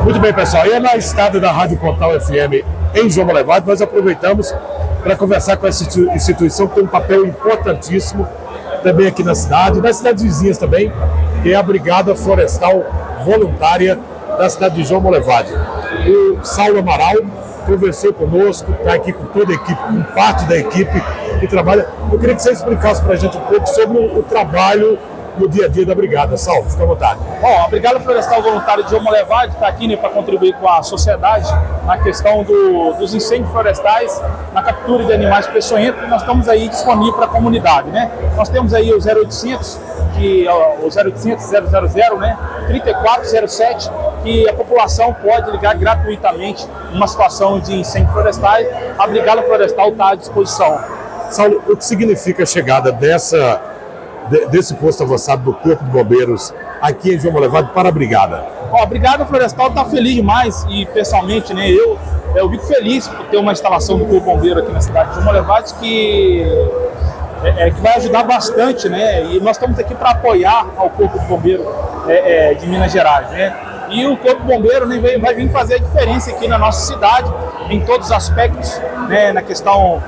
Muito bem, pessoal. E na estada da Rádio Portal FM em João Molevade, nós aproveitamos para conversar com essa instituição que tem um papel importantíssimo também aqui na cidade, nas cidades vizinhas também, que é a Brigada Florestal Voluntária da cidade de João Molevade. O Saulo Amaral conversou conosco, está aqui com toda a equipe, com parte da equipe que trabalha. Eu queria que você explicasse para a gente um pouco sobre o trabalho no dia a dia da Brigada. Saulo, fica à vontade. Bom, a Brigada Florestal Voluntária de João Molevade está aqui, né, para contribuir com a sociedade na questão dos incêndios florestais, na captura de animais peçonhentos. Nós estamos aí disponíveis para a comunidade, né? Nós temos aí o 0800, o 0800 000, né, 3407, que a população pode ligar gratuitamente numa situação de incêndio florestal. A Brigada Florestal está à disposição. Saulo, o que significa a chegada desse posto avançado do Corpo de Bombeiros aqui em João Molevade para a Brigada? Ó, a Brigada Florestal está feliz demais e, pessoalmente, né, eu fico feliz por ter uma instalação do Corpo de Bombeiro aqui na cidade de João Molevade que vai ajudar bastante, né? E nós estamos aqui para apoiar ao Corpo de Bombeiro de Minas Gerais, né? E o Corpo de Bombeiro, né, vai vir fazer a diferença aqui na nossa cidade, em todos os aspectos, né, na questão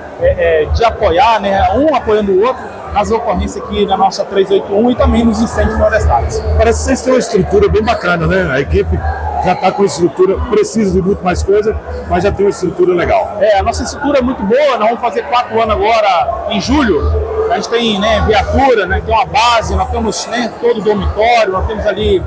de apoiar, né, um apoiando o outro, nas ocorrências aqui na nossa 381 e também nos incêndios florestais. Parece que vocês têm uma estrutura bem bacana, né? A equipe já está com estrutura, precisa de muito mais coisa, mas já tem uma estrutura legal. A nossa estrutura é muito boa, nós vamos fazer 4 anos agora em julho. A gente tem, né, viatura, né, tem uma base, nós temos, né, todo o dormitório, nós temos ali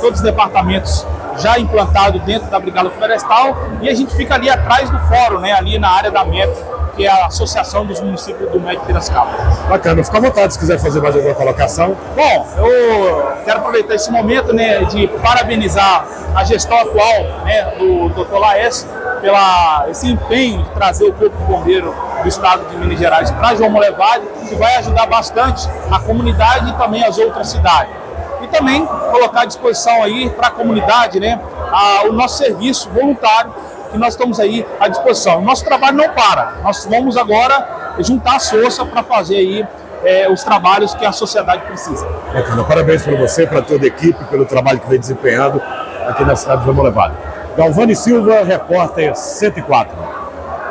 todos os departamentos já implantados dentro da Brigada Florestal e a gente fica ali atrás do fórum, né, ali na área da MEP, que é a Associação dos Municípios do MEC Piracicaba. Bacana, fica à vontade se quiser fazer mais alguma colocação. Bom, eu quero aproveitar esse momento, né, de parabenizar a gestão atual, né, do Dr. Laércio pela esse empenho de trazer o Corpo de Bombeiro do Estado de Minas Gerais para João Molevade, que vai ajudar bastante a comunidade e também as outras cidades. E também colocar à disposição aí para a comunidade, né, o nosso serviço voluntário, que nós estamos aí à disposição. O nosso trabalho não para, nós vamos agora juntar as forças para fazer aí os trabalhos que a sociedade precisa. Bacana, parabéns para você, para toda a equipe, pelo trabalho que vem desempenhando aqui na cidade de João Molevade. Galvani Silva, repórter 104.